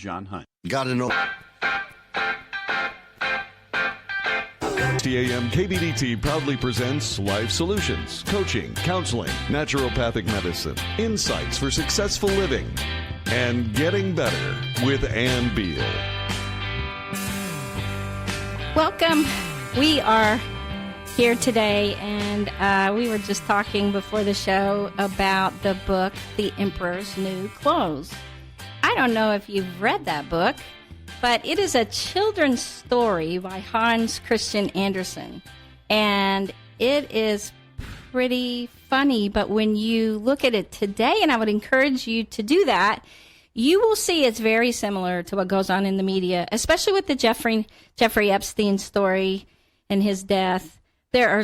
John Hunt. Gotta know. TAM KBDT proudly presents Life Solutions, coaching, counseling, naturopathic medicine, insights for successful living, and getting better with Ann Beal. Welcome. We are here today, and we were just talking before the show about the book, The Emperor's New Clothes. I don't know if you've read that book, but it is a children's story by Hans Christian Andersen, and it is pretty funny, but when you look at it today, and I would encourage you to do that, you will see it's very similar to what goes on in the media, especially with the Jeffrey Epstein story and his death. There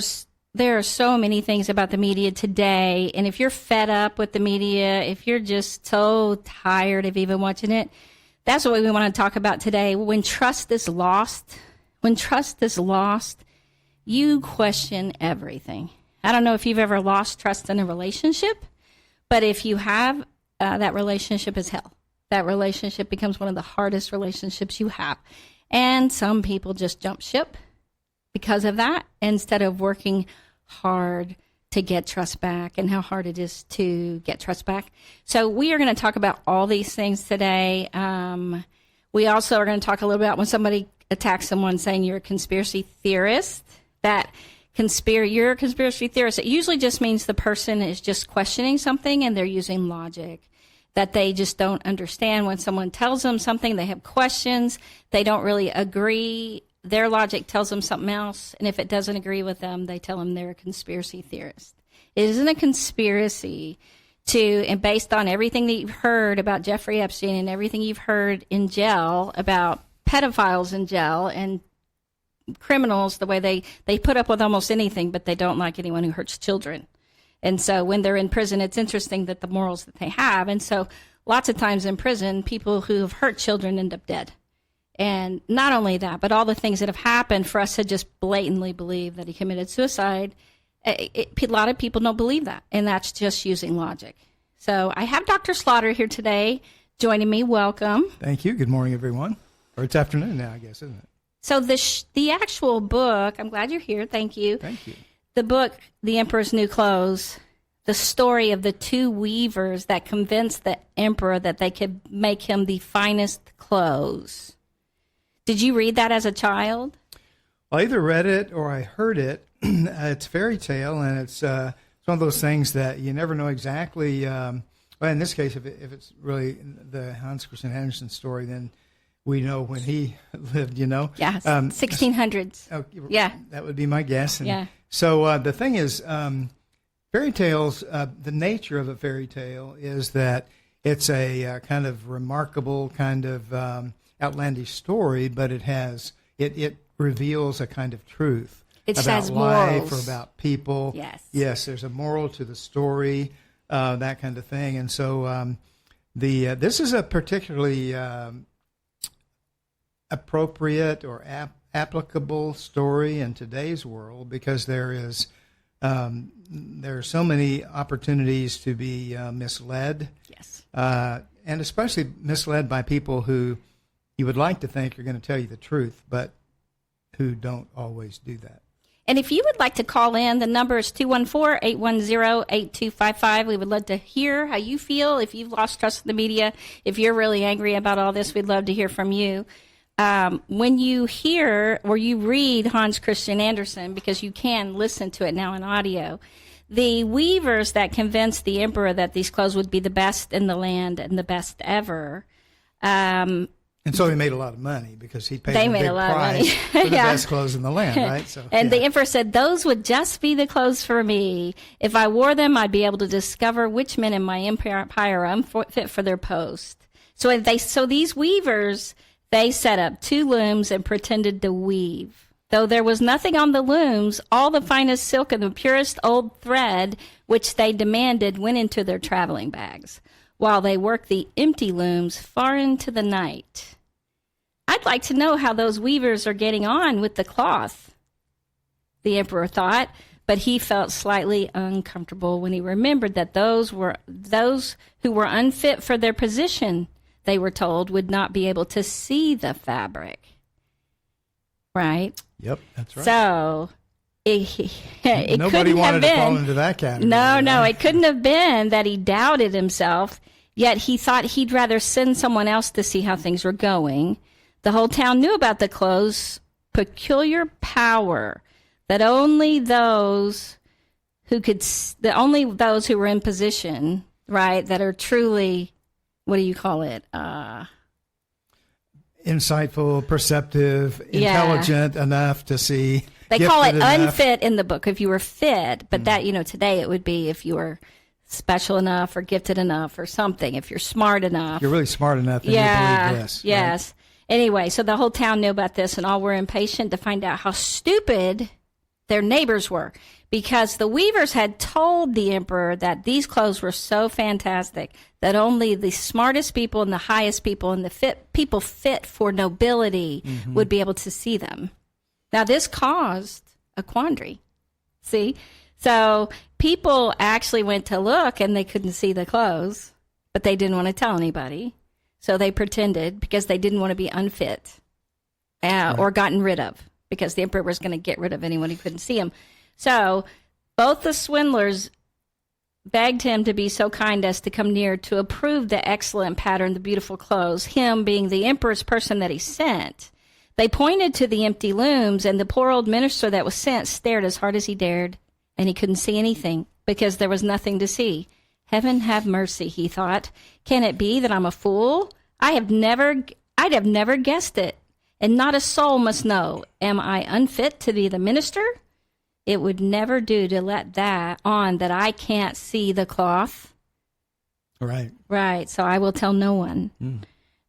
are so many things about the media today, and if you're fed up with the media, if you're just so tired of even watching it, that's what we want to talk about today. When trust is lost, you question everything. I don't know if you've ever lost trust in a relationship, but if you have, that relationship is hell. That relationship becomes one of the hardest relationships you have. And some people just jump ship because of that instead of working hard to get trust back and how hard it is to get trust back. So we are going to talk about all these things today. We also are going to talk a little about when somebody attacks someone saying you're a conspiracy theorist, you're a conspiracy theorist. It usually just means the person is just questioning something and they're using logic, that they just don't understand when someone tells them something, they have questions, they don't really agree. Their logic tells them something else, and if it doesn't agree with them, they tell them they're a conspiracy theorist. It isn't a conspiracy and based on everything that you've heard about Jeffrey Epstein and everything you've heard in jail about pedophiles in jail and criminals, the way they put up with almost anything, but they don't like anyone who hurts children. And so when they're in prison, it's interesting that the morals that they have. And so lots of times in prison, people who have hurt children end up dead. And not only that, but all the things that have happened for us to just blatantly believe that he committed suicide, a lot of people don't believe that, and that's just using logic. So I have Dr. Slaughter here today joining me. Welcome. Thank you. Good morning, everyone. Or it's afternoon now, I guess, isn't it? So the actual book, I'm glad you're here. Thank you. Thank you. The book, The Emperor's New Clothes, the story of the two weavers that convinced the emperor that they could make him the finest clothes. Did you read that as a child? I either read it or I heard it. It's a fairy tale, and it's one of those things that you never know exactly. Well, in this case, if it's really the Hans Christian Andersen story, then we know when he lived, Yeah, 1600s. Oh, yeah. That would be my guess. And yeah. So the thing is, fairy tales, the nature of a fairy tale is that it's a kind of remarkable, kind of outlandish story, but it reveals a kind of truth about life or about people. Yes, there's a moral to the story, that kind of thing. And so this is a particularly appropriate or applicable story in today's world because there are so many opportunities to be misled. Yes, and especially misled by people who you would like to think are going to tell you the truth, but who don't always do that. And if you would like to call in, the number is 214-810-8255. We would love to hear how you feel. If you've lost trust in the media, if you're really angry about all this, we'd love to hear from you. When you hear or you read Hans Christian Andersen, because you can listen to it now in audio, the weavers that convinced the emperor that these clothes would be the best in the land and the best ever, and so he made a lot of money because he paid a big price for the yeah. best clothes in the land, right? So, and the emperor said, those would just be the clothes for me. If I wore them, I'd be able to discover which men in my empire are unfit for their post. So these weavers, they set up 2 looms and pretended to weave. Though there was nothing on the looms, all the finest silk and the purest old thread, which they demanded, went into their traveling bags, while they worked the empty looms far into the night. I'd like to know how those weavers are getting on with the cloth, the emperor thought, but he felt slightly uncomfortable when he remembered that those who were unfit for their position, they were told, would not be able to see the fabric. Right? Yep, that's right. So it Nobody couldn't wanted have been, to fall into that category. No, it couldn't have been that he doubted himself, yet he thought he'd rather send someone else to see how things were going. The whole town knew about the clothes' peculiar power, that only those who were in position, right, that are truly, what do you call it? Insightful, perceptive, intelligent enough to see. They call it enough. unfit in the book if you were fit, but that, today it would be if you were special enough or gifted enough or something, if you're smart enough. You're really smart enough and you believe this. Yes. Right? Anyway, so the whole town knew about this, and all were impatient to find out how stupid their neighbors were, because the weavers had told the emperor that these clothes were so fantastic that only the smartest people and the highest people and the people fit for nobility would be able to see them. Now, this caused a quandary. See? So people actually went to look, and they couldn't see the clothes, but they didn't want to tell anybody. So they pretended, because they didn't want to be unfit or gotten rid of, because the emperor was going to get rid of anyone who couldn't see him. So both the swindlers begged him to be so kind as to come near to approve the excellent pattern, the beautiful clothes, him being the emperor's person that he sent. They pointed to the empty looms, and the poor old minister that was sent stared as hard as he dared, and he couldn't see anything because there was nothing to see. Heaven have mercy, he thought. Can it be that I'm a fool? I'd have never guessed it, and not a soul must know. Am I unfit to be the minister? It would never do to let that on that I can't see the cloth. Right. Right. So I will tell no one.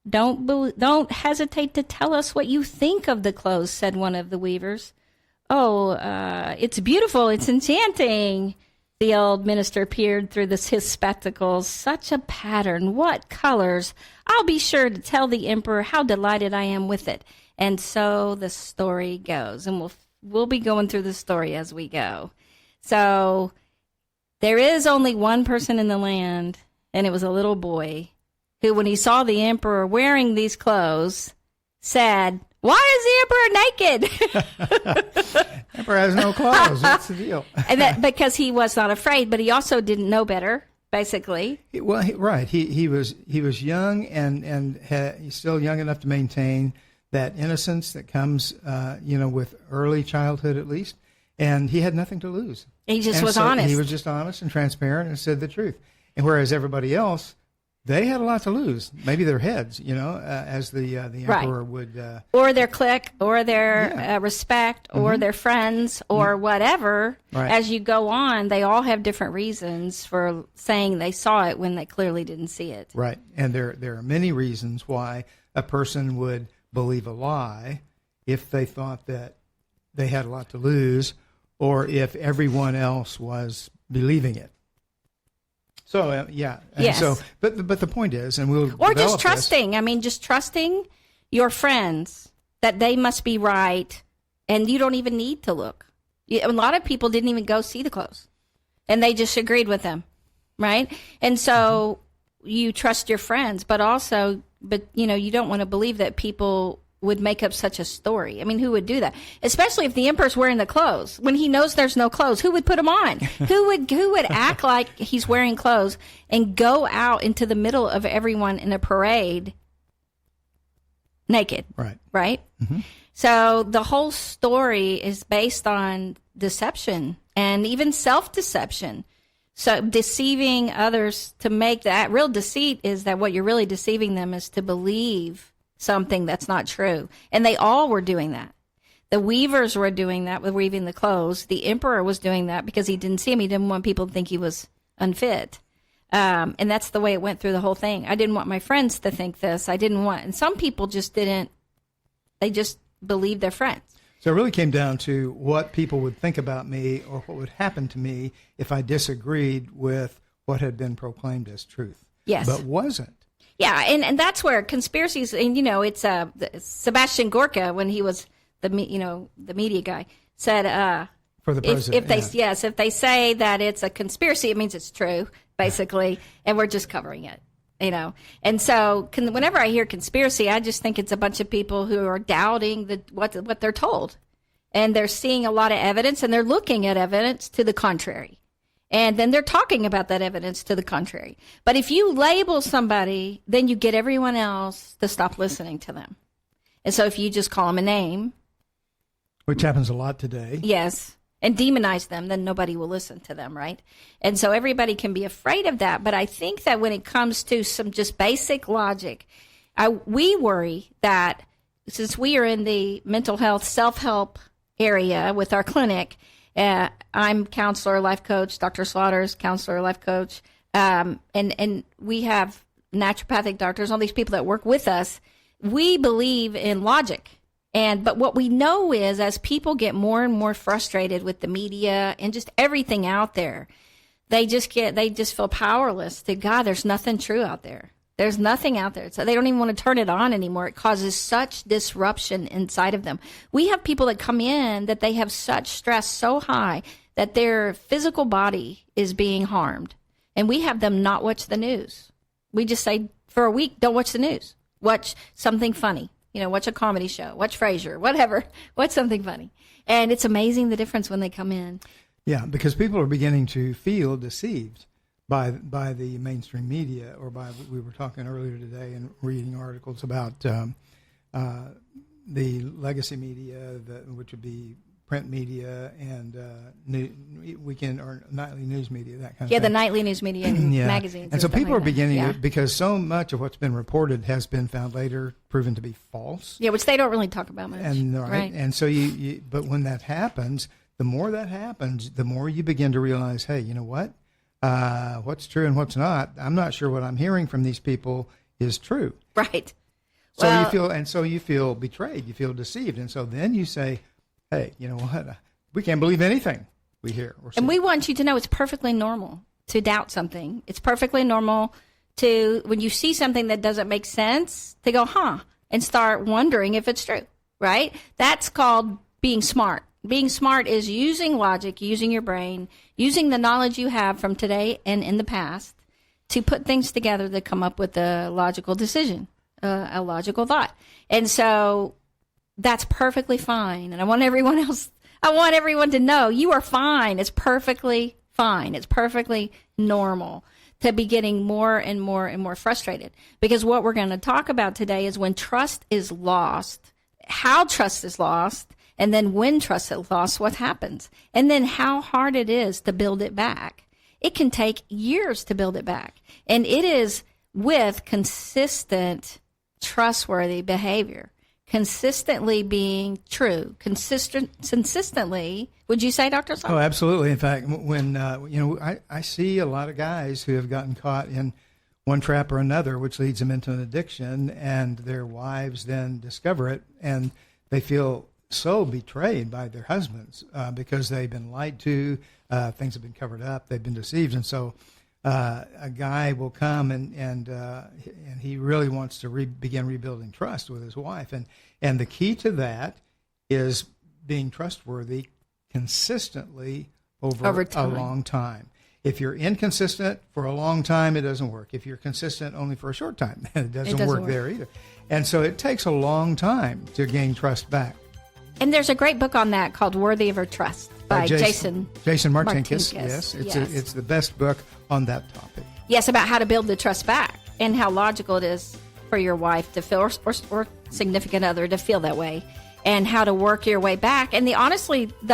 Don't hesitate to tell us what you think of the clothes, said one of the weavers. Oh, it's beautiful. It's enchanting. The old minister peered through his spectacles. Such a pattern. What colors. I'll be sure to tell the emperor how delighted I am with it. And so the story goes, and we'll be going through the story as we go. So there is only one person in the land, and it was a little boy who, when he saw the emperor wearing these clothes, said, "Why is the emperor naked?" Emperor has no clothes. What's the deal? And that because he was not afraid, but he also didn't know better, basically. Well, right. He was young and he's still young enough to maintain that innocence that comes, with early childhood at least. And he had nothing to lose. He just was honest. He was just honest and transparent and said the truth. And whereas everybody else, they had a lot to lose. Maybe their heads, as the emperor would. Or their clique, or their respect, or their friends, or whatever. Right. As you go on, they all have different reasons for saying they saw it when they clearly didn't see it. Right. And there are many reasons why a person would believe a lie if they thought that they had a lot to lose, or if everyone else was believing it. So, And yes. So, but the point is, and we'll Or just develop trusting. this. I mean, just trusting your friends that they must be right, and you don't even need to look. A lot of people didn't even go see the clothes, and they just agreed with them, right? And so you trust your friends, but you don't want to believe that people would make up such a story. I mean, who would do that? Especially if the emperor's wearing the clothes. When he knows there's no clothes, who would put them on? Who would act like he's wearing clothes and go out into the middle of everyone in a parade naked? Right. Right? Mm-hmm. So the whole story is based on deception and even self-deception. So deceiving others to make that real deceit is that what you're really deceiving them is to believe something that's not true. And they all were doing that. The weavers were doing that with weaving the clothes. The emperor was doing that because he didn't see him. He didn't want people to think he was unfit. And that's the way it went through the whole thing. I didn't want my friends to think this. And some people just didn't, they just believed their friends. So it really came down to what people would think about me or what would happen to me if I disagreed with what had been proclaimed as truth. Yes. But wasn't. Yeah, and that's where conspiracies, and it's Sebastian Gorka, when he was the media guy, said for the president, if they say that it's a conspiracy, it means it's true, basically, and we're just covering it. you know. And so whenever I hear conspiracy, I just think it's a bunch of people who are doubting what they're told. And they're seeing a lot of evidence, and they're looking at evidence to the contrary. And then they're talking about that evidence to the contrary. But if you label somebody, then you get everyone else to stop listening to them. And so if you just call them a name, which happens a lot today. Yes. And demonize them, then nobody will listen to them, right? And so everybody can be afraid of that. But I think that when it comes to some just basic logic, we worry that since we are in the mental health, self-help area with our clinic, I'm counselor, life coach, Dr. Slaughter's counselor, life coach, and we have naturopathic doctors, all these people that work with us. We believe in logic. But what we know is as people get more and more frustrated with the media and just everything out there, they just feel powerless to God. There's nothing true out there. There's nothing out there. So they don't even want to turn it on anymore. It causes such disruption inside of them. We have people that come in that they have such stress so high that their physical body is being harmed. And we have them not watch the news. We just say for a week, don't watch the news. Watch something funny. Watch a comedy show, watch Frasier, whatever. Watch something funny. And it's amazing the difference when they come in. Yeah, because people are beginning to feel deceived by the mainstream media, or we were talking earlier today and reading articles about the legacy media, which would be print media and weekend or nightly news media, that kind of thing. Yeah, the nightly news media and magazines. And so people are beginning to, because so much of what's been reported has been found later proven to be false. Yeah, which they don't really talk about much. And right. And so but when that happens, the more that happens, the more you begin to realize, hey, you know what? What's true and what's not. I'm not sure what I'm hearing from these people is true. Right. So you feel betrayed, you feel deceived, and so then you say, hey, you know what? We can't believe anything we hear or see. And we want you to know it's perfectly normal to doubt something. It's perfectly normal to, when you see something that doesn't make sense, to go, and start wondering if it's true, right? That's called being smart. Being smart is using logic, using your brain, using the knowledge you have from today and in the past to put things together to come up with a logical decision, a logical thought. And so that's perfectly fine. And I want everyone to know you are fine. It's perfectly fine. It's perfectly normal to be getting more and more and more frustrated. Because what we're going to talk about today is when trust is lost, how trust is lost, and then when trust is lost, what happens? And then how hard it is to build it back. It can take years to build it back. And it is with consistent, trustworthy behavior. Consistently being true, consistently. Would you say, Dr. Slaughter? Oh, absolutely. In fact, when I see a lot of guys who have gotten caught in one trap or another, which leads them into an addiction, and their wives then discover it, and they feel so betrayed by their husbands because they've been lied to, things have been covered up, they've been deceived, and so a guy will come and he really wants to begin rebuilding trust with his wife, and the key to that is being trustworthy consistently over a long time. If you're inconsistent for a long time, it doesn't work. If you're consistent only for a short time, it doesn't work there either. And so it takes a long time to gain trust back. And there's a great book on that called Worthy of Her Trust by Jason Martinkus. Yes, it's the best book on that topic. Yes, about how to build the trust back and how logical it is for your wife to feel, or significant other to feel that way, and how to work your way back. And the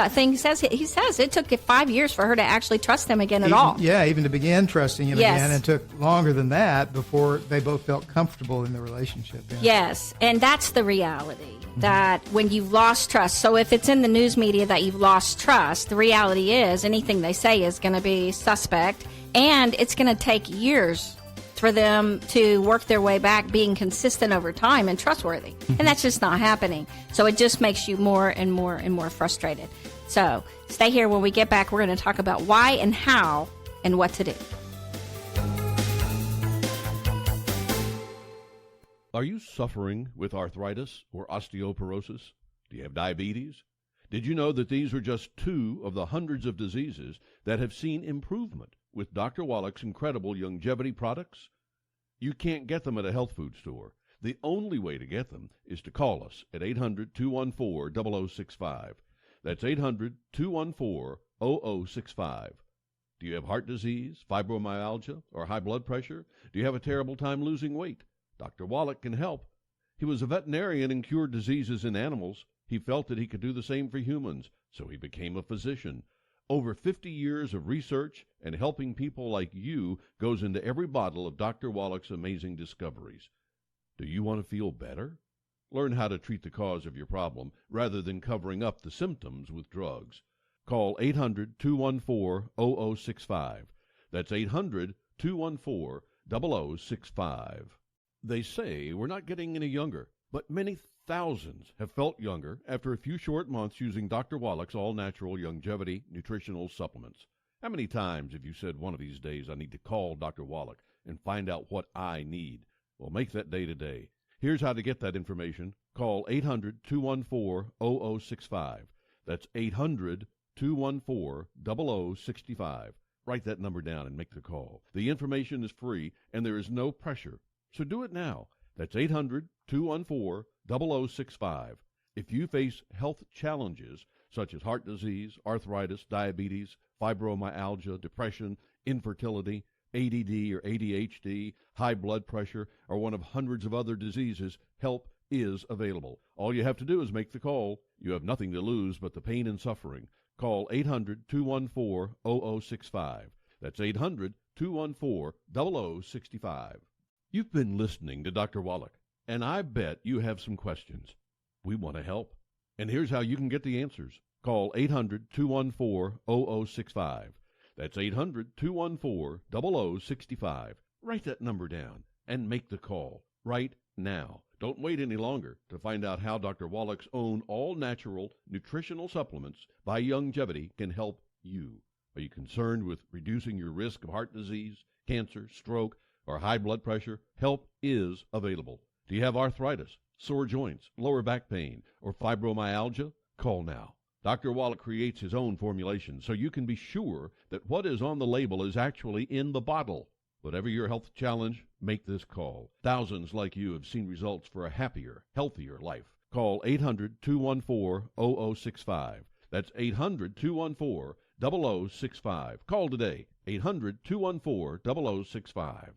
thing he says it took 5 years for her to actually trust him again at all. Yeah, even to begin trusting him again. And it took longer than that before they both felt comfortable in the relationship. Yeah. Yes, and that's the reality. That when you've lost trust, so if it's in the news media that you've lost trust, the reality is anything they say is going to be suspect, and it's going to take years for them to work their way back, being consistent over time and trustworthy. And that's just not happening. So it just makes you more and more and more frustrated. So stay here. When we get back, we're going to talk about why and how and what to do. Are you suffering with arthritis or osteoporosis? Do you have diabetes? Did you know that these are just 2 of the hundreds of diseases that have seen improvement with Dr. Wallach's incredible longevity products? You can't get them at a health food store. The only way to get them is to call us at 800-214-0065. That's 800-214-0065. Do you have heart disease, fibromyalgia, or high blood pressure? Do you have a terrible time losing weight? Dr. Wallach can help. He was a veterinarian and cured diseases in animals. He felt that he could do the same for humans, so he became a physician. Over 50 years of research and helping people like you goes into every bottle of Dr. Wallach's amazing discoveries. Do you want to feel better? Learn how to treat the cause of your problem rather than covering up the symptoms with drugs. Call 800-214-0065. That's 800-214-0065. They say we're not getting any younger, but many thousands have felt younger after a few short months using Dr. Wallach's all-natural longevity nutritional supplements. How many times have you said one of these days, I need to call Dr. Wallach and find out what I need? Well, make that day today. Here's how to get that information. Call 800-214-0065. That's 800-214-0065. Write that number down and make the call. The information is free, and there is no pressure. So do it now. That's 800-214-0065. If you face health challenges such as heart disease, arthritis, diabetes, fibromyalgia, depression, infertility, ADD or ADHD, high blood pressure, or one of hundreds of other diseases, help is available. All you have to do is make the call. You have nothing to lose but the pain and suffering. Call 800-214-0065. That's 800-214-0065. You've been listening to Dr. Wallach, and I bet you have some questions. We want to help. And here's how you can get the answers. Call 800-214-0065. That's 800-214-0065. Write that number down and make the call right now. Don't wait any longer to find out how Dr. Wallach's own all-natural nutritional supplements by Longevity can help you. Are you concerned with reducing your risk of heart disease, cancer, stroke, or high blood pressure? Help is available. Do you have arthritis, sore joints, lower back pain, or fibromyalgia? Call now. Dr. Wallach creates his own formulation so you can be sure that what is on the label is actually in the bottle. Whatever your health challenge, make this call. Thousands like you have seen results for a happier, healthier life. Call 800-214-0065. That's 800-214-0065. Call today, 800-214-0065.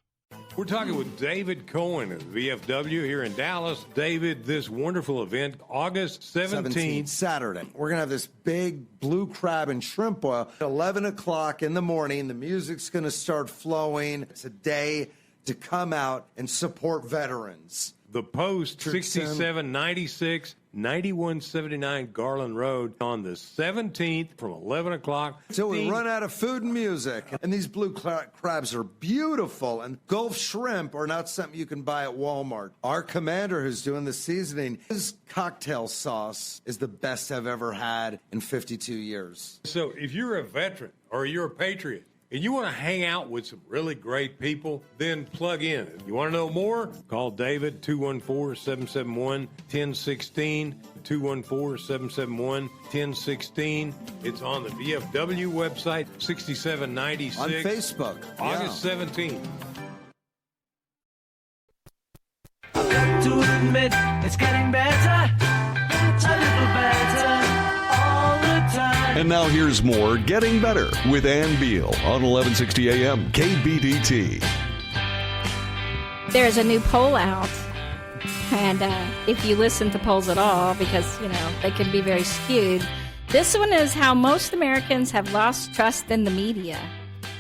We're talking with David Cohen of VFW here in Dallas. David, this wonderful event, August 17th. Saturday. We're going to have this big blue crab and shrimp boil at 11 o'clock in the morning. The music's going to start flowing. It's a day to come out and support veterans. The Post, 6796, 9179 Garland Road on the 17th from 11 o'clock. So we run out of food and music. And these blue crabs are beautiful. And Gulf shrimp are not something you can buy at Walmart. Our commander who's doing the seasoning, his cocktail sauce is the best I've ever had in 52 years. So if you're a veteran or you're a patriot, and you want to hang out with some really great people, then plug in. If you want to know more, call David, 214-771-1016, 214-771-1016. It's on the VFW website, 6796. On Facebook. August 17th. I've got to admit, it's getting better, a little better all the time. And now here's more Getting Better with Ann Beal on 1160 AM KBDT. There's a new poll out, and if you listen to polls at all, because, they can be very skewed, this one is how most Americans have lost trust in the media.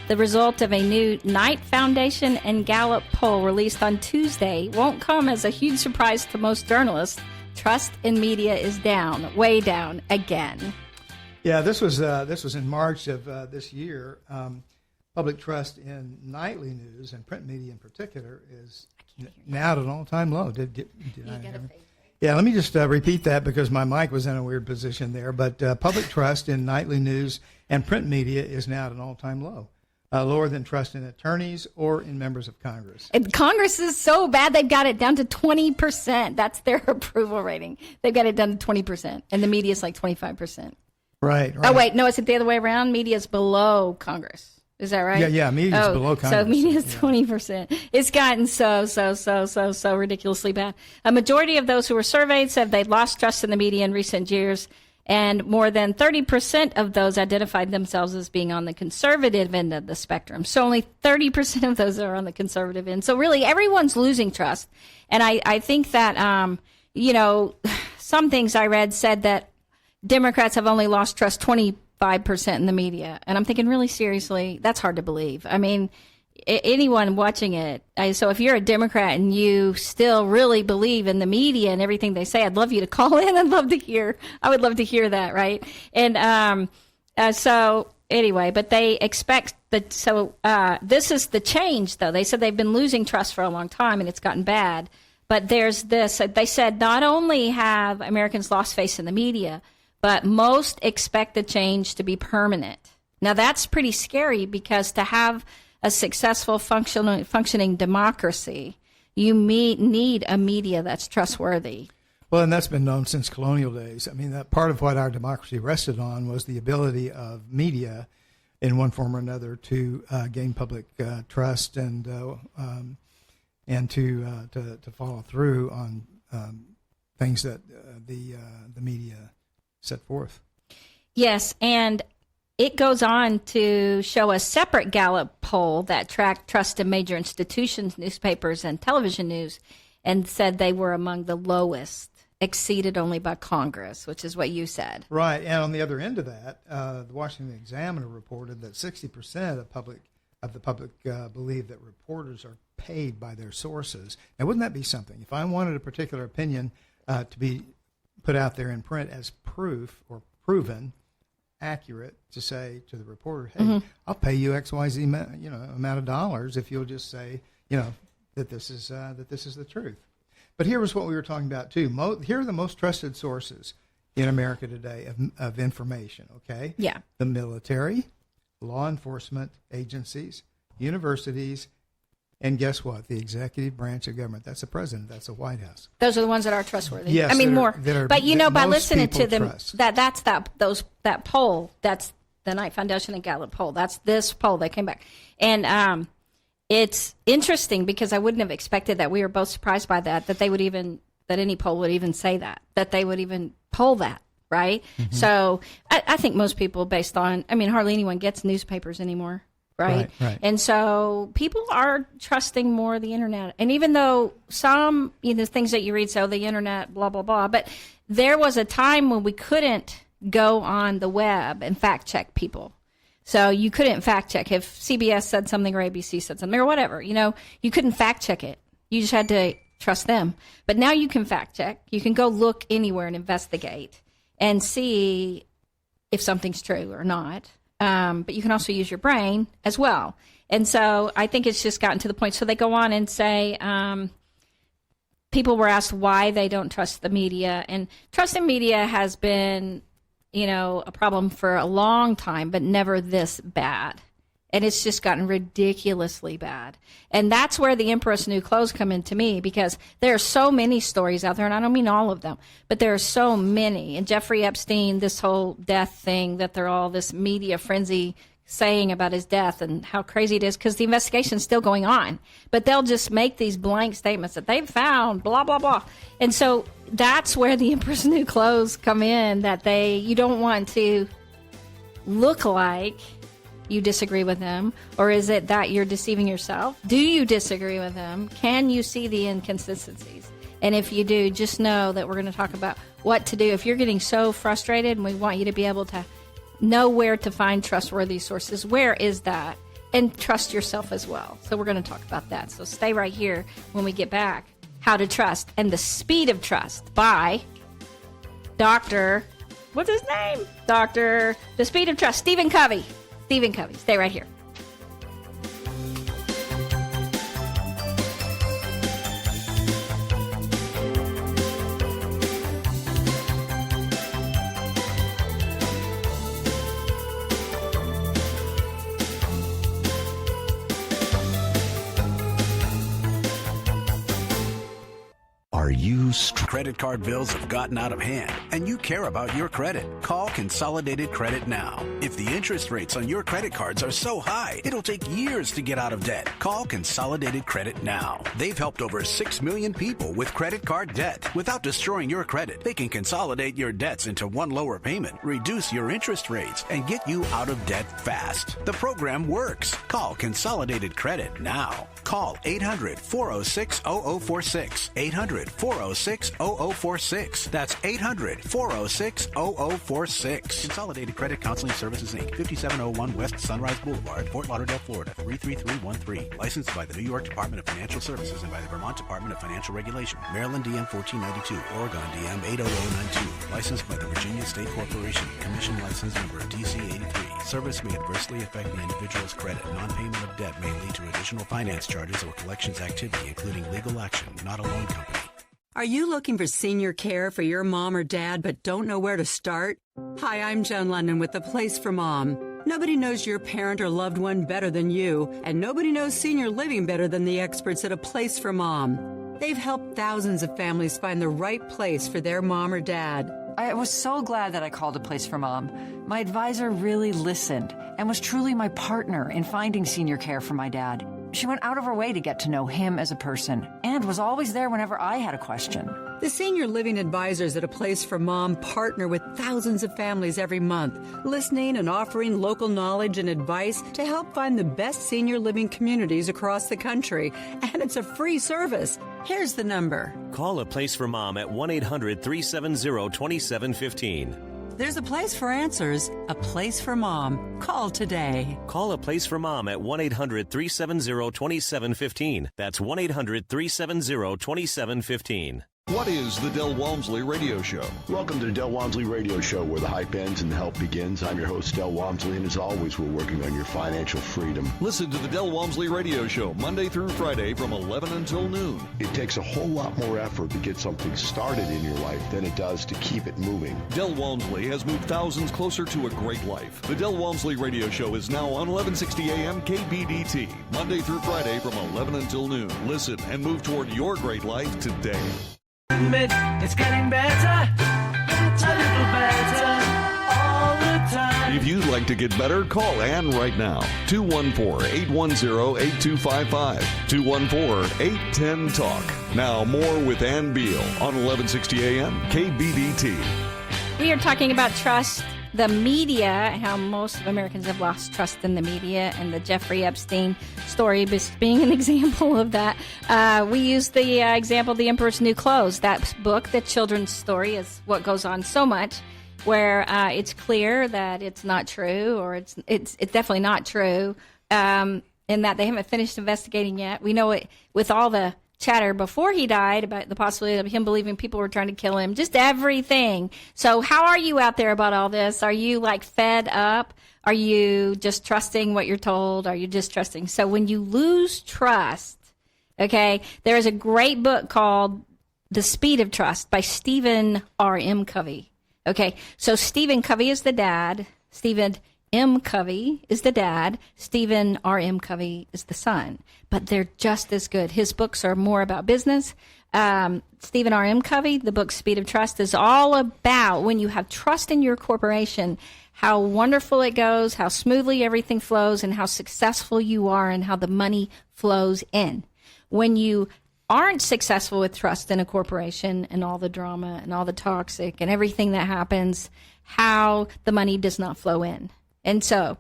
The result of a new Knight Foundation and Gallup poll released on Tuesday won't come as a huge surprise to most journalists. Trust in media is down, way down again. Yeah, this was in March of this year. Public trust in nightly news and print media in particular is now at an all-time low. Yeah, let me just repeat that because my mic was in a weird position there. But public trust in nightly news and print media is now at an all-time low, lower than trust in attorneys or in members of Congress. And Congress is so bad, they've got it down to 20%. That's their approval rating. They've got it down to 20%, and the media is like 25%. Right. Oh, wait, no, is it the other way around? Media is below Congress. Is that right? Yeah, media's below Congress. So media's 20%. It's gotten so ridiculously bad. A majority of those who were surveyed said they'd lost trust in the media in recent years, and more than 30% of those identified themselves as being on the conservative end of the spectrum. So only 30% of those are on the conservative end. So really, everyone's losing trust. And I think that, some things I read said that Democrats have only lost trust 25% in the media. And I'm thinking, really seriously, that's hard to believe. I mean, anyone watching it. So if you're a Democrat and you still really believe in the media and everything they say, I'd love you to call in. I would love to hear that. Right. And, so anyway, but they expect that. So, this is the change though. They said they've been losing trust for a long time and it's gotten bad. But there's this, they said not only have Americans lost faith in the media, but most expect the change to be permanent. Now, that's pretty scary because to have a successful functioning democracy, you need a media that's trustworthy. Well, and that's been known since colonial days. I mean, that part of what our democracy rested on was the ability of media in one form or another to gain public trust and to follow through on things that the media set forth. Yes, and it goes on to show a separate Gallup poll that tracked trust in major institutions, newspapers, and television news, and said they were among the lowest, exceeded only by Congress, which is what you said. Right, and on the other end of that, the Washington Examiner reported that 60% of the public believe that reporters are paid by their sources. Now, wouldn't that be something? If I wanted a particular opinion to be put out there in print as proof or proven accurate, to say to the reporter, hey, I'll pay you XYZ amount of dollars if you'll just say, that this is the truth. But here was what we were talking about too. Here are the most trusted sources in America today of information. Okay. Yeah. The military, law enforcement agencies, universities, and guess what? The executive branch of government. That's the president. That's the White House. Those are the ones that are trustworthy. Yes, I mean, that are, more. That are, but by listening to them, trust. that poll. That's the Knight Foundation and Gallup poll. That's this poll that came back, and it's interesting because I wouldn't have expected that. We were both surprised by that any poll would even say that they would even poll that. Right. Mm-hmm. So I think most people, based on, hardly anyone gets newspapers anymore. Right? And so people are trusting more the internet. And even though some, things that you read, so the internet, blah, blah, blah, but there was a time when we couldn't go on the web and fact check people. So you couldn't fact check if CBS said something or ABC said something or whatever, you couldn't fact check it. You just had to trust them. But now you can fact check. You can go look anywhere and investigate and see if something's true or not. But you can also use your brain as well. And so I think it's just gotten to the point. So they go on and say, people were asked why they don't trust the media. And trust in media has been, a problem for a long time, but never this bad. And it's just gotten ridiculously bad. And that's where the Empress New Clothes come into me, because there are so many stories out there, and I don't mean all of them, but there are so many. And Jeffrey Epstein, this whole death thing, that they're all this media frenzy saying about his death and how crazy it is, because the investigation's still going on. But they'll just make these blank statements that they've found, blah, blah, blah. And so that's where the Empress New Clothes come in, that you don't want to look like you disagree with them, or is it that you're deceiving yourself? Do you disagree with them? Can you see the inconsistencies? And if you do, just know that we're going to talk about what to do. If you're getting so frustrated, and we want you to be able to know where to find trustworthy sources, where is that? And trust yourself as well. So we're going to talk about that. So stay right here when we get back. How to Trust and the Speed of Trust by Dr. What's his name? The Speed of Trust, Stephen Covey. Stephen Covey. Stay right here. Are you Credit card bills have gotten out of hand, and you care about your credit. Call Consolidated Credit now. If the interest rates on your credit cards are so high, it'll take years to get out of debt. Call Consolidated Credit now. They've helped over 6 million people with credit card debt. Without destroying your credit, they can consolidate your debts into one lower payment, reduce your interest rates, and get you out of debt fast. The program works. Call Consolidated Credit now. Call 800-406-0046. 800-406-0046. That's 800-406-0046. Consolidated Credit Counseling Services, Inc., 5701 West Sunrise Boulevard, Fort Lauderdale, Florida, 33313. Licensed by the New York Department of Financial Services and by the Vermont Department of Financial Regulation. Maryland DM 1492. Oregon DM 80092. Licensed by the Virginia State Corporation. Commission license number DC 83. Service may adversely affect the individual's credit. Non-payment of debt may lead to additional finance charges or collections activity, including legal action, not a loan company. Are you looking for senior care for your mom or dad but don't know where to start? Hi, I'm Joan London with The Place for Mom. Nobody knows your parent or loved one better than you, and nobody knows senior living better than the experts at A Place for Mom. They've helped thousands of families find the right place for their mom or dad. I was so glad that I called A Place for Mom. My advisor really listened and was truly my partner in finding senior care for my dad. She went out of her way to get to know him as a person and was always there whenever I had a question. The senior living advisors at A Place for Mom partner with thousands of families every month, listening and offering local knowledge and advice to help find the best senior living communities across the country. And it's a free service. Here's the number. Call A Place for Mom at 1-800-370-2715. There's a place for answers, a place for mom. Call today. Call A Place for Mom at 1-800-370-2715. That's 1-800-370-2715. What is the Del Walmsley Radio Show? Welcome to the Del Walmsley Radio Show, where the hype ends and the help begins. I'm your host, Del Walmsley, and as always, we're working on your financial freedom. Listen to the Del Walmsley Radio Show Monday through Friday from 11 until noon. It takes a whole lot more effort to get something started in your life than it does to keep it moving. Del Walmsley has moved thousands closer to a great life. The Del Walmsley Radio Show is now on 1160 AM KBDT, Monday through Friday from 11 until noon. Listen and move toward your great life today. Admit it's getting better, a little better, all the time. If you'd like to get better, call Ann right now. 214-810-8255. 214-810-TALK. Now more with Ann Beal on 1160 AM KBDT. We are talking about trust, the media, how most of Americans have lost trust in the media, and the Jeffrey Epstein story being an example of that. We use the example of The Emperor's New Clothes. That book, the children's story, is what goes on so much, where it's clear that it's not true, or it's definitely not true, and that they haven't finished investigating yet. We know it with all the chatter before he died about the possibility of him believing people were trying to kill him, just everything. So how are you out there about all this? Are you like fed up? Are you just trusting what you're told? Are you just trusting? So when you lose trust, okay, there is a great book called The Speed of Trust by Stephen R.M. Covey. Okay, so Stephen Covey is the dad. Stephen M. Covey is the dad. Stephen R.M. Covey is the son. But they're just as good. His books are more about business. Stephen R.M. Covey, the book Speed of Trust, is all about when you have trust in your corporation, how wonderful it goes, how smoothly everything flows, and how successful you are and how the money flows in. When you aren't successful with trust in a corporation and all the drama and all the toxic and everything that happens, how the money does not flow in. And so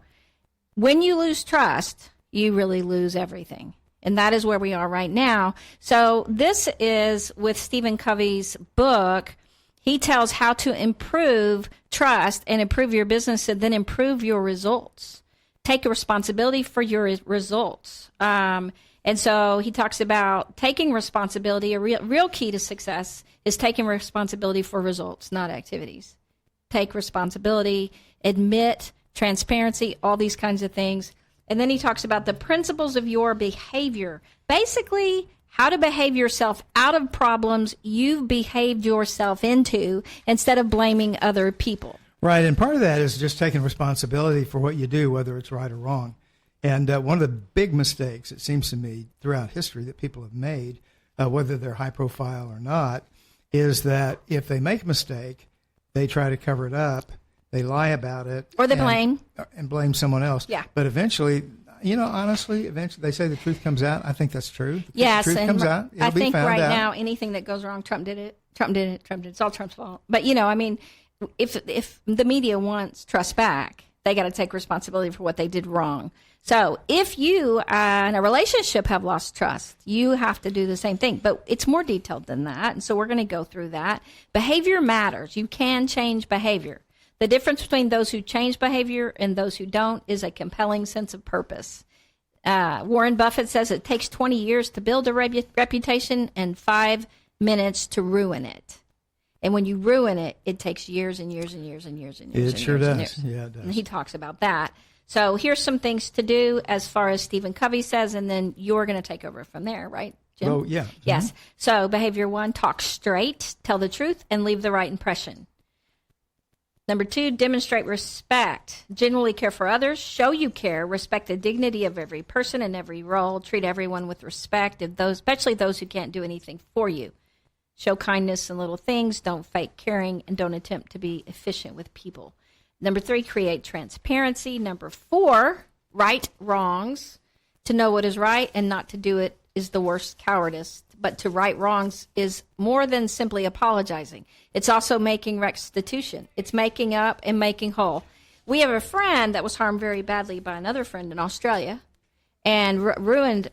when you lose trust, you really lose everything. And that is where we are right now. So this is with Stephen Covey's book. He tells how to improve trust and improve your business and then improve your results. Take responsibility for your results. And so he talks about taking responsibility. A real key to success is taking responsibility for results, not activities. Take responsibility, admit, transparency, all these kinds of things. And then he talks about the principles of your behavior. Basically, how to behave yourself out of problems you've behaved yourself into instead of blaming other people. Right, and part of that is just taking responsibility for what you do, whether it's right or wrong. And one of the big mistakes, it seems to me, throughout history that people have made, whether they're high profile or not, is that if they make a mistake, they try to cover it up, they lie about it. Or they blame. And blame someone else. Yeah. But eventually, honestly, they say the truth comes out. I think that's true. Yes. The truth comes out. I think right now, anything that goes wrong, Trump did it. It's all Trump's fault. But, if the media wants trust back, they got to take responsibility for what they did wrong. So if you in a relationship have lost trust, you have to do the same thing. But it's more detailed than that. And so we're going to go through that. Behavior matters. You can change behavior. The difference between those who change behavior and those who don't is a compelling sense of purpose. Warren Buffett says it takes 20 years to build a reputation and 5 minutes to ruin it. And when you ruin it, it takes years and years and years and years and years. It sure does. Yeah, it does. And he talks about that. So here's some things to do as far as Stephen Covey says, and then you're going to take over from there, right, Jim? Oh, yeah. Yes. So behavior 1, talk straight, tell the truth, and leave the right impression. Number 2, demonstrate respect. Genuinely care for others. Show you care. Respect the dignity of every person and every role. Treat everyone with respect, especially those who can't do anything for you. Show kindness in little things. Don't fake caring, and don't attempt to be efficient with people. Number 3, create transparency. Number 4, right wrongs. To know what is right and not to do it is the worst cowardice. But to right wrongs is more than simply apologizing. It's also making restitution. It's making up and making whole. We have a friend that was harmed very badly by another friend in Australia and ruined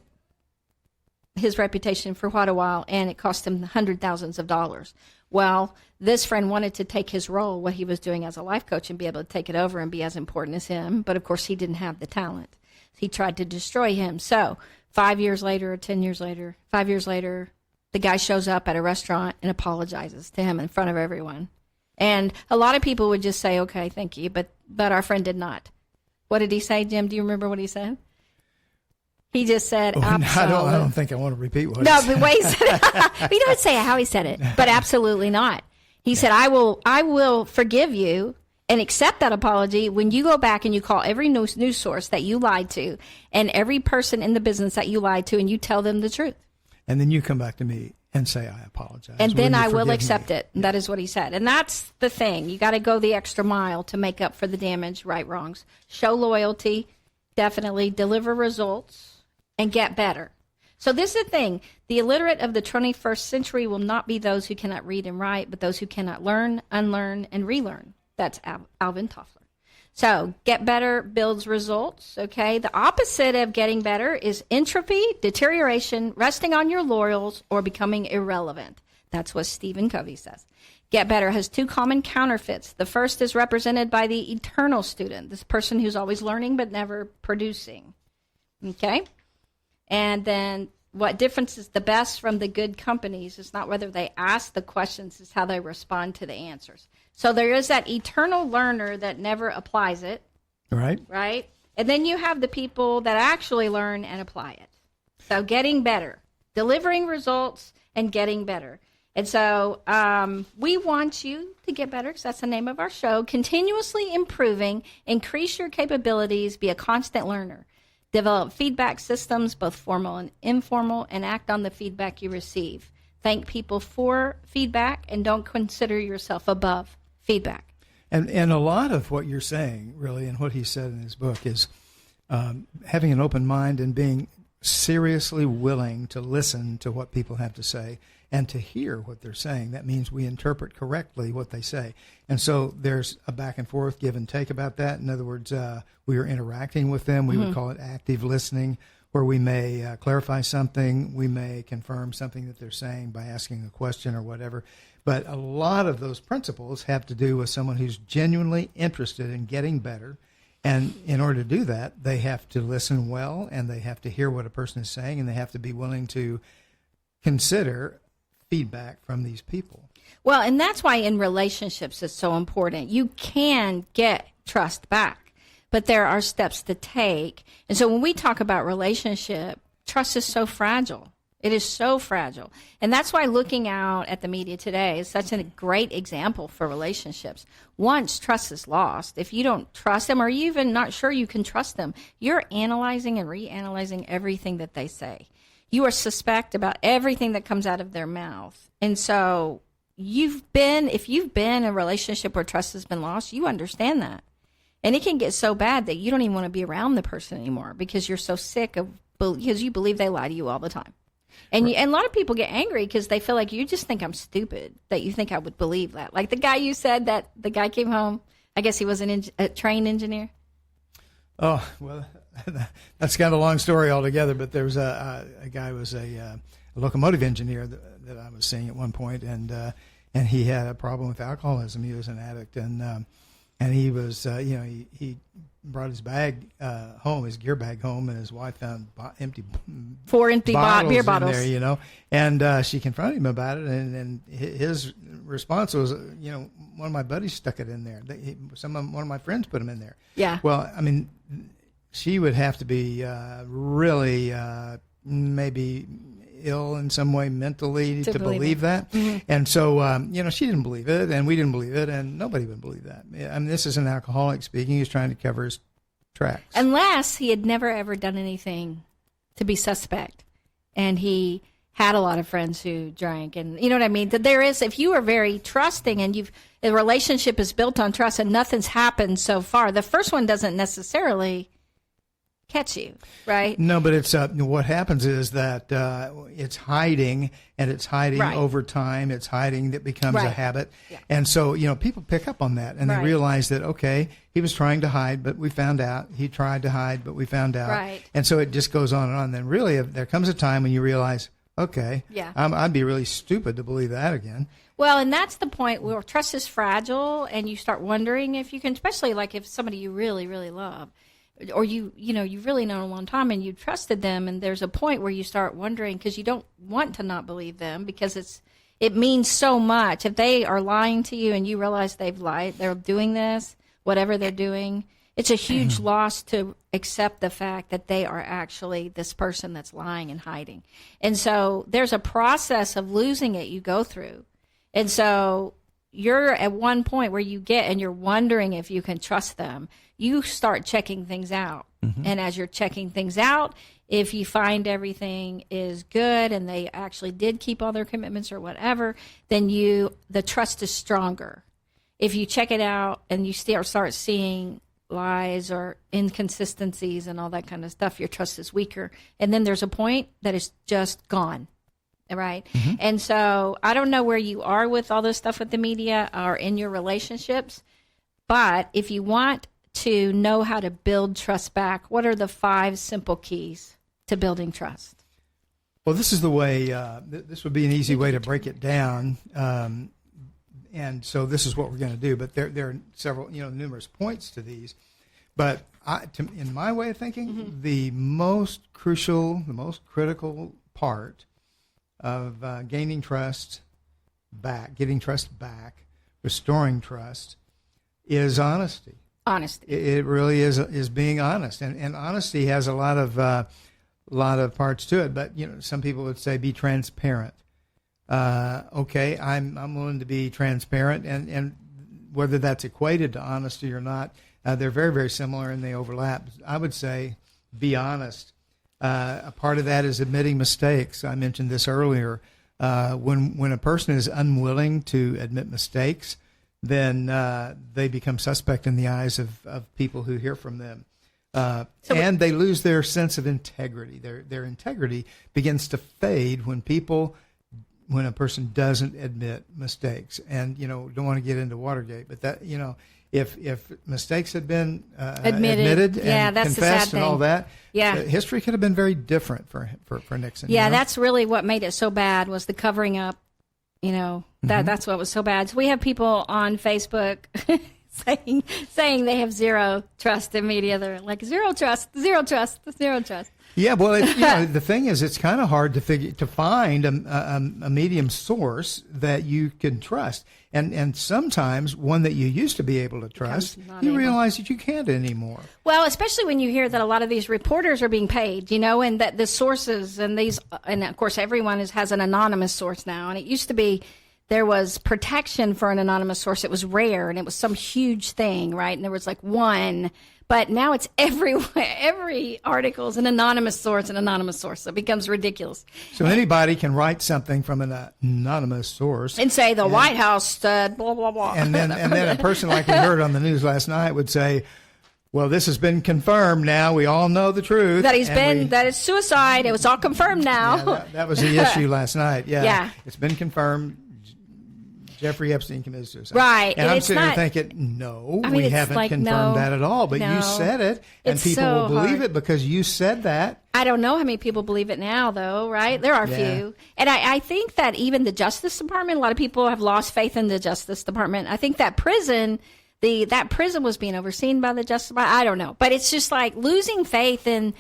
his reputation for quite a while, and it cost him $100,000s of dollars. Well, this friend wanted to take his role, what he was doing as a life coach, and be able to take it over and be as important as him. But, of course, he didn't have the talent. He tried to destroy him. So 5 years later, 10 years later, 5 years later, the guy shows up at a restaurant and apologizes to him in front of everyone. And a lot of people would just say, okay, thank you. But our friend did not. What did he say, Jim? Do you remember what he said? He just said, absolutely. I don't think I want to repeat what he said. No, but wait, he said, we don't say how he said it, but absolutely not. He said, I will forgive you and accept that apology when you go back and you call every news source that you lied to and every person in the business that you lied to, and you tell them the truth. And then you come back to me and say, I apologize. And then I will accept it. And that is what he said. And that's the thing. You got to go the extra mile to make up for the damage, right wrongs. Show loyalty, definitely. Deliver results. And get better. So this is the thing. The illiterate of the 21st century will not be those who cannot read and write, but those who cannot learn, unlearn, and relearn. That's Alvin Toffler. So get better builds results, okay? The opposite of getting better is entropy, deterioration, resting on your laurels, or becoming irrelevant. That's what Stephen Covey says. Get better has 2 common counterfeits. The first is represented by the eternal student, this person who's always learning but never producing, okay? And then what difference is the best from the good companies is not whether they ask the questions, it's how they respond to the answers. So there is that eternal learner that never applies it. Right. Right? And then you have the people that actually learn and apply it. So getting better, delivering results and getting better. And so we want you to get better, because that's the name of our show. Continuously improving, increase your capabilities, be a constant learner. Develop feedback systems, both formal and informal, and act on the feedback you receive. Thank people for feedback and don't consider yourself above feedback. And a lot of what you're saying, really, and what he said in his book is having an open mind and being seriously willing to listen to what people have to say and to hear what they're saying. That means we interpret correctly what they say. And so there's a back and forth, give and take about that. In other words, we are interacting with them. We would call it active listening, where we may clarify something. We may confirm something that they're saying by asking a question or whatever. But a lot of those principles have to do with someone who's genuinely interested in getting better. And in order to do that, they have to listen well, and they have to hear what a person is saying, and they have to be willing to consider feedback from these people. Well, and that's why in relationships it's so important. You can get trust back, but there are steps to take. And so when we talk about relationship, trust is so fragile. It is so fragile. And that's why looking out at the media today is such a great example for relationships. Once trust is lost, if you don't trust them or you're even not sure you can trust them, you're analyzing and reanalyzing everything that they say. You are suspect about everything that comes out of their mouth. And so if you've been in a relationship where trust has been lost, you understand that. And it can get so bad that you don't even want to be around the person anymore because you're so sick of, because you believe they lie to you all the time. And, and a lot of people get angry because they feel like you just think I'm stupid, that you think I would believe that. Like the guy you said that the guy came home, I guess he was a train engineer. Oh, well, that's kind of a long story altogether, but there was a guy who was a locomotive engineer that I was seeing at one point, and he had a problem with alcoholism. He was an addict, and he was, he brought his bag home, his gear bag home, and his wife found four empty beer bottles in there, and she confronted him about it, and his response was, one of my buddies stuck it in there. One of my friends put them in there. Yeah. Well, I mean, she would have to be really maybe ill in some way mentally to believe that. Mm-hmm. And so, she didn't believe it, and we didn't believe it, and nobody would believe that. I mean, this is an alcoholic speaking. He's trying to cover his tracks. Unless he had never, ever done anything to be suspect. And he had a lot of friends who drank. And you know what I mean? That there is, if you are very trusting and the relationship is built on trust and nothing's happened so far, the first one doesn't necessarily catch you, right? No, but it's what happens is that it's hiding, and it's hiding over time. It's hiding that becomes a habit, and so people pick up on that, and they realize that he was trying to hide, but we found out. He tried to hide, but we found out, and so it just goes on and on. Then really, there comes a time when you realize, I'd be really stupid to believe that again. Well, and that's the point where trust is fragile, and you start wondering if you can, especially like if somebody you really, really love. Or you've really known a long time and you trusted them, and there's a point where you start wondering because you don't want to not believe them because it means so much. If they are lying to you and you realize they've lied, they're doing this, whatever they're doing, it's a huge loss to accept the fact that they are actually this person that's lying and hiding. And so there's a process of losing it you go through. And so you're at one point where you get and you're wondering if you can trust them. You start checking things out. Mm-hmm. And as you're checking things out, if you find everything is good and they actually did keep all their commitments or whatever, then the trust is stronger. If you check it out and you start seeing lies or inconsistencies and all that kind of stuff, your trust is weaker. And then there's a point that is just gone. Right. Mm-hmm. And so I don't know where you are with all this stuff with the media or in your relationships, but if you want to know how to build trust back, what are the 5 simple keys to building trust? Well, this is the way, this would be an easy way to break it down. And so this is what we're going to do. But there are several, numerous points to these. But in my way of thinking, the most crucial, the most critical part of gaining trust back, getting trust back, restoring trust is honesty. Honesty. It really is being honest, and honesty has a lot of parts to it. But some people would say be transparent. I'm willing to be transparent, and whether that's equated to honesty or not, they're very, very similar and they overlap. I would say be honest. A part of that is admitting mistakes. I mentioned this earlier. When a person is unwilling to admit mistakes, then they become suspect in the eyes of people who hear from them. And they lose their sense of integrity. Their integrity begins to fade when a person doesn't admit mistakes. And, don't want to get into Watergate, but that, if mistakes had been admitted and that's confessed and all that, yeah, history could have been very different for Nixon. Yeah, that's really what made it so bad was the covering up. That's what was so bad. So we have people on Facebook saying they have zero trust in media. They're like zero trust. Yeah, well, the thing is, it's kind of hard to find a medium source that you can trust, and sometimes one that you used to be able to trust, you realize that you can't anymore. Well, especially when you hear that a lot of these reporters are being paid, and that the sources and of course everyone has an anonymous source now, and it used to be there was protection for an anonymous source. It was rare, and it was some huge thing, right? And there was like one, but now it's everywhere. Every article is an anonymous source, So it becomes ridiculous. So anybody can write something from an anonymous source and say the White House said blah blah blah, and then a person like we heard on the news last night would say, well, this has been confirmed now. We all know the truth. That that it's suicide. It was all confirmed now. Yeah, that was the issue last night. Yeah. It's been confirmed. Jeffrey Epstein committed suicide. Right. And I'm sitting there thinking, no, we haven't confirmed that at all. But you said it, and people will believe it because you said that. I don't know how many people believe it now, though, right? There are few. And I think that even the Justice Department, a lot of people have lost faith in the Justice Department. I think that prison... that prison was being overseen by the Justice Department. I don't know. But it's just like losing faith in,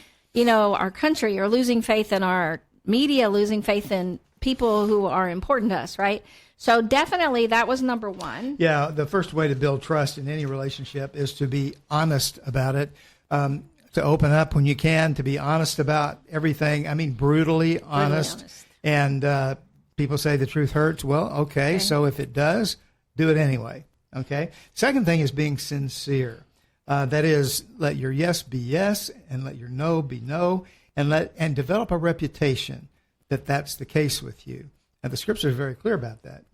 our country, or losing faith in our media, losing faith in people who are important to us, right? So definitely that was number one. Yeah, the first way to build trust in any relationship is to be honest about it, to open up when you can, to be honest about everything. I mean, brutally honest. And people say the truth hurts. Well, okay, so if it does, do it anyway. Okay. Second thing is being sincere. That is, let your yes be yes, and let your no be no, and develop a reputation that that's the case with you. And the scripture is very clear about that.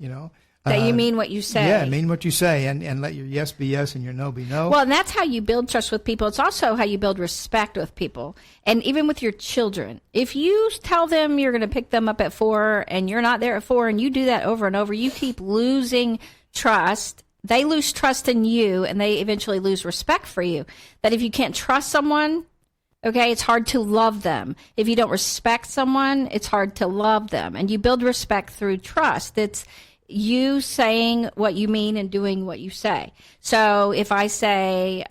That you mean what you say. Yeah, mean what you say, and let your yes be yes and your no be no. Well, and that's how you build trust with people. It's also how you build respect with people, and even with your children. If you tell them you're going to pick them up at 4 and you're not there at 4, and you do that over and over, you keep losing trust. They lose trust in you, and they eventually lose respect for you. That if you can't trust someone, okay, it's hard to love them. If you don't respect someone, it's hard to love them. And you build respect through trust. It's you saying what you mean and doing what you say. So if I say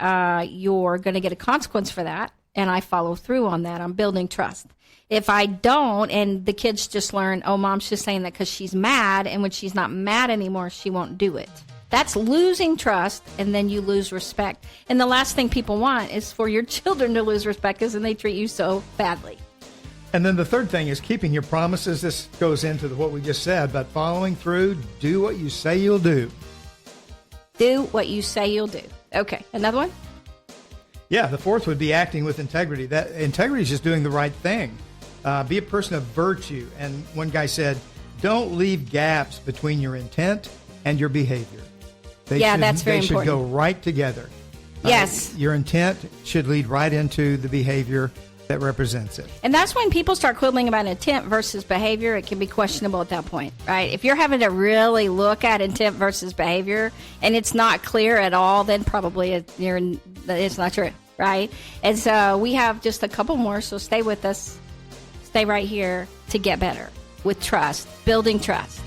you're going to get a consequence for that, and I follow through on that, I'm building trust. If I don't, and the kids just learn, oh, mom's just saying that because she's mad, and when she's not mad anymore, she won't do it. That's losing trust, and then you lose respect. And the last thing people want is for your children to lose respect because then they treat you so badly. And then the third thing is keeping your promises. This goes into what we just said, but following through, do what you say you'll do. Do what you say you'll do. Okay, another one? Yeah, the fourth would be acting with integrity. That integrity is just doing the right thing. Be a person of virtue. And one guy said, don't leave gaps between your intent and your behavior. That's very important. They should go right together. Yes. Your intent should lead right into the behavior that represents it. And that's when people start quibbling about intent versus behavior. It can be questionable at that point, right? If you're having to really look at intent versus behavior and it's not clear at all, then probably it's not true, right? And so we have just a couple more, so stay with us. Stay right here to get better with trust, building trust.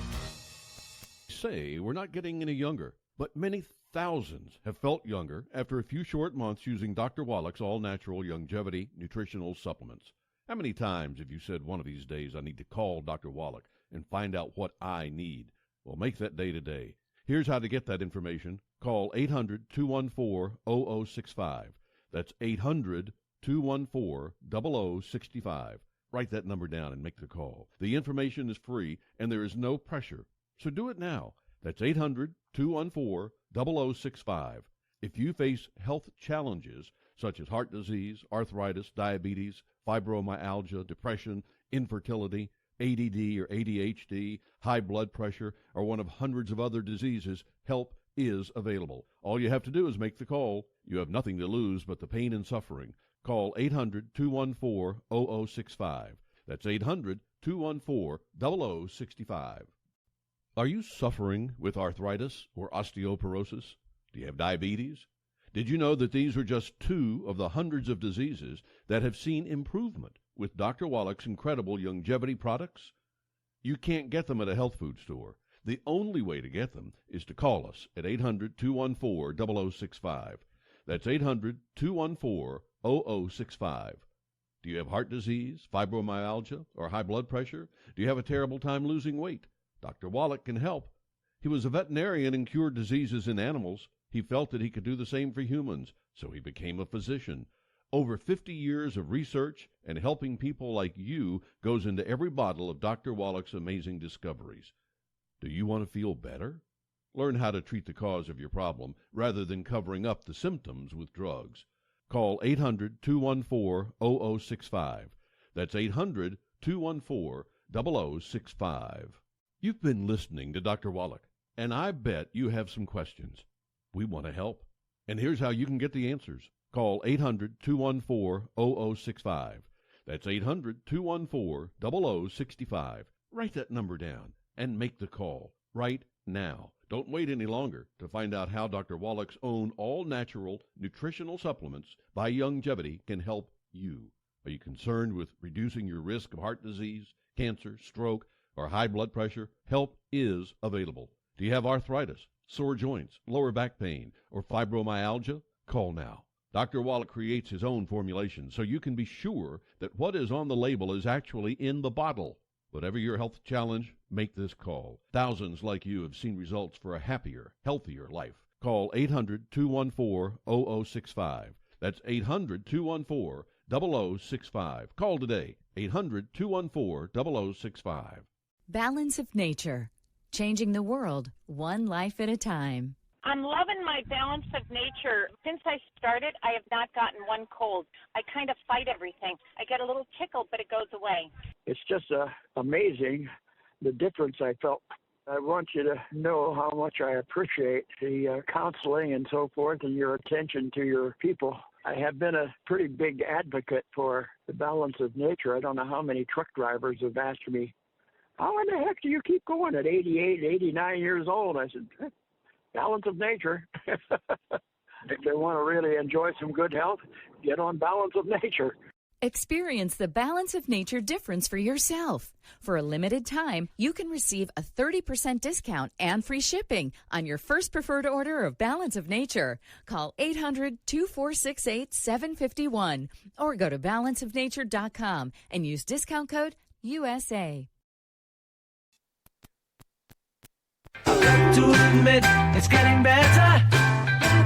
Say we're not getting any younger, but many thousands have felt younger after a few short months using Dr. Wallach's all-natural longevity nutritional supplements. How many times have you said one of these days I need to call Dr. Wallach and find out what I need? Well, make that day today. Here's how to get that information. Call 800-214-0065. That's 800-214-0065. Write that number down and make the call. The information is free and there is no pressure. So do it now. That's 800-214-0065. If you face health challenges such as heart disease, arthritis, diabetes, fibromyalgia, depression, infertility, ADD or ADHD, high blood pressure, or one of hundreds of other diseases, help is available. All you have to do is make the call. You have nothing to lose but the pain and suffering. Call 800-214-0065. That's 800-214-0065. Are you suffering with arthritis or osteoporosis? Do you have diabetes? Did you know that these are just 2 of the hundreds of diseases that have seen improvement with Dr. Wallach's incredible longevity products? You can't get them at a health food store. The only way to get them is to call us at 800-214-0065. That's 800-214-0065. Do you have heart disease, fibromyalgia, or high blood pressure? Do you have a terrible time losing weight? Dr. Wallach can help. He was a veterinarian and cured diseases in animals. He felt that he could do the same for humans, so he became a physician. Over 50 years of research and helping people like you goes into every bottle of Dr. Wallach's amazing discoveries. Do you want to feel better? Learn how to treat the cause of your problem rather than covering up the symptoms with drugs. Call 800-214-0065. That's 800-214-0065. You've been listening to Dr. Wallach, and I bet you have some questions. We want to help. And here's how you can get the answers. Call 800-214-0065. That's 800-214-0065. Write that number down and make the call right now. Don't wait any longer to find out how Dr. Wallach's own all-natural nutritional supplements by Youngevity can help you. Are you concerned with reducing your risk of heart disease, cancer, stroke, or high blood pressure? Help is available. Do you have arthritis, sore joints, lower back pain, or fibromyalgia? Call now. Dr. Wallach creates his own formulation so you can be sure that what is on the label is actually in the bottle. Whatever your health challenge, make this call. Thousands like you have seen results for a happier, healthier life. Call 800-214-0065. That's 800-214-0065. Call today. 800-214-0065. Balance of Nature. Changing the world, one life at a time. I'm loving my Balance of Nature. Since I started, I have not gotten one cold. I kind of fight everything. I get a little tickle, but it goes away. It's just amazing the difference I felt. I want you to know how much I appreciate the counseling and so forth and your attention to your people. I have been a pretty big advocate for the Balance of Nature. I don't know how many truck drivers have asked me, how in the heck do you keep going at 88, 89 years old? I said, Balance of Nature. If they want to really enjoy some good health, get on Balance of Nature. Experience the Balance of Nature difference for yourself. For a limited time, you can receive a 30% discount and free shipping on your first preferred order of Balance of Nature. Call 800-2468-751 or go to balanceofnature.com and use discount code USA. I've got to admit, it's getting better, a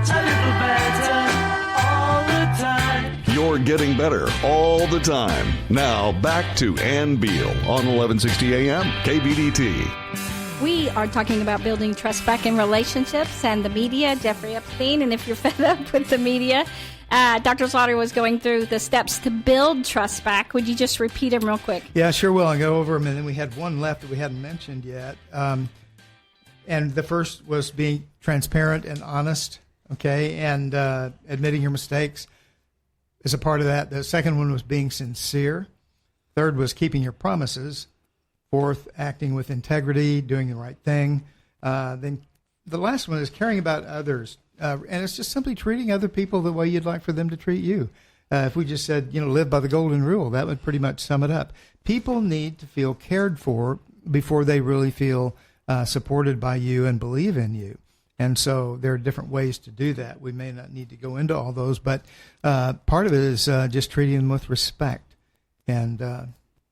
little better, all the time. You're getting better all the time. Now, back to Ann Beal on 1160 AM KBDT. We are talking about building trust back in relationships and the media, Jeffrey Epstein. And if you're fed up with the media, Dr. Slaughter was going through the steps to build trust back. Would you just repeat them real quick? Yeah, sure will. I'll go over them. And then we had one left that we hadn't mentioned yet. And the first was being transparent and honest, okay, and admitting your mistakes is a part of that. The second one was being sincere. Third was keeping your promises. Fourth, acting with integrity, doing the right thing. Then the last one is caring about others. And it's just simply treating other people the way you'd like for them to treat you. If we just said, live by the golden rule, that would pretty much sum it up. People need to feel cared for before they really feel supported by you and believe in you. And so there are different ways to do that. We may not need to go into all those, but part of it is just treating them with respect. And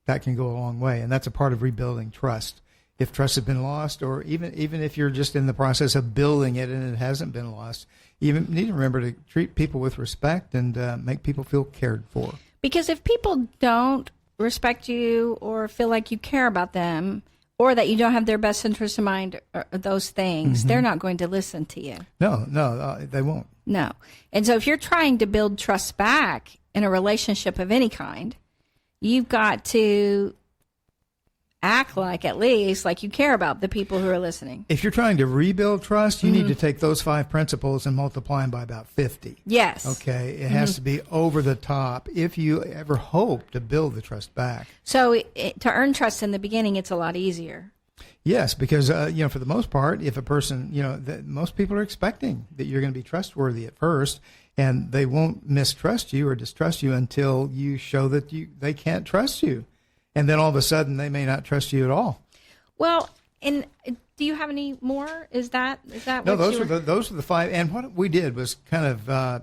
that can go a long way. And that's a part of rebuilding trust. If trust has been lost, or even if you're just in the process of building it and it hasn't been lost, you need to remember to treat people with respect and make people feel cared for. Because if people don't respect you or feel like you care about them, or that you don't have their best interest in mind, or those things, they're not going to listen to you. No, they won't. No. And so if you're trying to build trust back in a relationship of any kind, you've got to act at least like you care about the people who are listening. If you're trying to rebuild trust, you need to take those 5 principles and multiply them by about 50. Yes. Okay. It has to be over the top if you ever hope to build the trust back. So to earn trust in the beginning, it's a lot easier. Yes, because, for the most part, if a person, most people are expecting that you're going to be trustworthy at first, and they won't mistrust you or distrust you until you show that they can't trust you. And then all of a sudden, they may not trust you at all. Well, and do you have any more? Is that no? Those are the 5. And what we did was kind of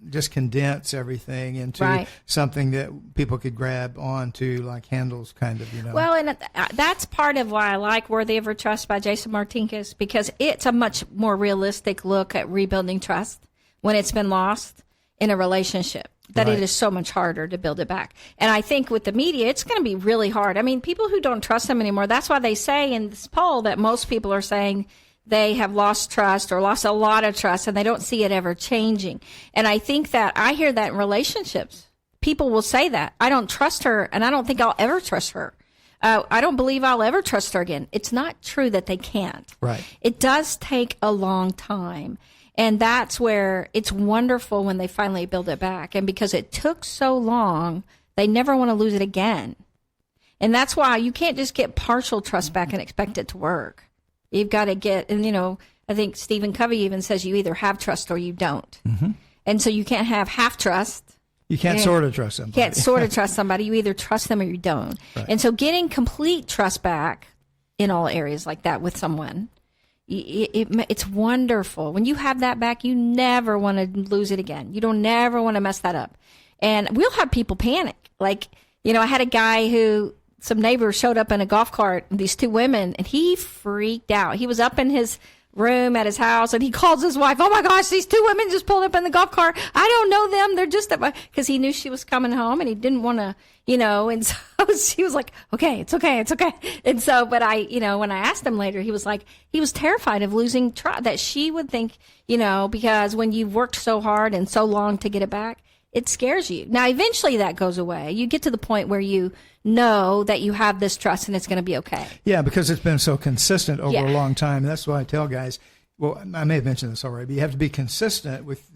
just condense everything into something that people could grab onto, like handles, kind of. Well, and that's part of why I like "Worthy of Her Trust" by Jason Martinkus, because it's a much more realistic look at rebuilding trust when it's been lost in a relationship. that it is so much harder to build it back. And I think with the media, it's going to be really hard. I mean, people who don't trust them anymore, that's why they say in this poll that most people are saying they have lost trust or lost a lot of trust, and they don't see it ever changing. And I think that I hear that in relationships. People will say that. I don't trust her, and I don't think I'll ever trust her. I don't believe I'll ever trust her again. It's not true that they can't. Right. It does take a long time. And that's where it's wonderful when they finally build it back. And because it took so long, they never want to lose it again. And that's why you can't just get partial trust back and expect it to work. You've got to get, and I think Stephen Covey even says you either have trust or you don't. Mm-hmm. And so you can't have half trust. You can't sort of trust somebody. You can't sort of trust somebody. You either trust them or you don't. Right. And so getting complete trust back in all areas like that with someone, it's wonderful. When you have that back, you never want to lose it again. You don't never want to mess that up. And we'll have people panic. Like, I had a guy who, some neighbors showed up in a golf cart, these two women, and he freaked out. He was up in his room at his house, and he calls his wife, "Oh my gosh, these two women just pulled up in the golf cart. I don't know them. They're just at my," because he knew she was coming home and he didn't want to, and so she was like, "Okay, it's okay. It's okay." And so, but when I asked him later, he was like, he was terrified of losing trust, that she would think, because when you've worked so hard and so long to get it back, it scares you. Now, eventually that goes away. You get to the point where you know that you have this trust and it's going to be okay. Yeah, because it's been so consistent over a long time. And that's why I tell guys, well, I may have mentioned this already, but you have to be consistent with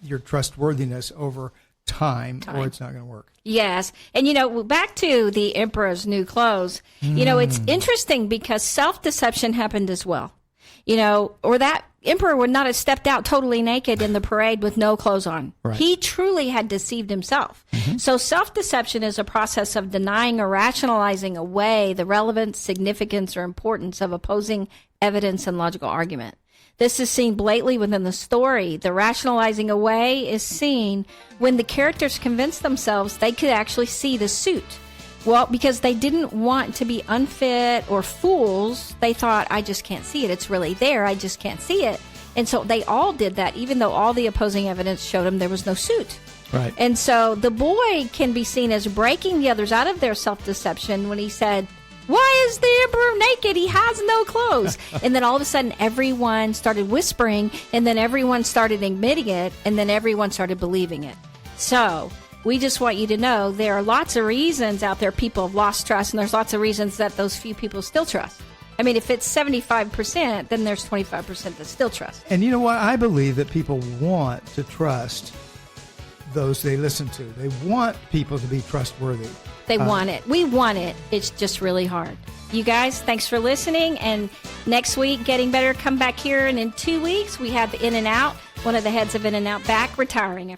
your trustworthiness over time, or it's not going to work. Yes. And, back to the Emperor's New Clothes, it's interesting because self-deception happened as well. Or that emperor would not have stepped out totally naked in the parade with no clothes on. Right. He truly had deceived himself. Mm-hmm. So self-deception is a process of denying or rationalizing away the relevance, significance, or importance of opposing evidence and logical argument. This is seen blatantly within the story. The rationalizing away is seen when the characters convince themselves they could actually see the suit. Well, because they didn't want to be unfit or fools, they thought, I just can't see it. It's really there. I just can't see it. And so they all did that, even though all the opposing evidence showed them there was no suit. Right. And so the boy can be seen as breaking the others out of their self-deception when he said, "Why is the emperor naked? He has no clothes." And then all of a sudden, everyone started whispering, and then everyone started admitting it, and then everyone started believing it. So we just want you to know there are lots of reasons out there people have lost trust, and there's lots of reasons that those few people still trust. I mean, if it's 75%, then there's 25% that still trust. And you know what? I believe that people want to trust those they listen to. They want people to be trustworthy. They want it. We want it. It's just really hard. You guys, thanks for listening. And next week, Getting Better, come back here. And in 2 weeks, we have In-N-Out, one of the heads of In-N-Out, back retiring.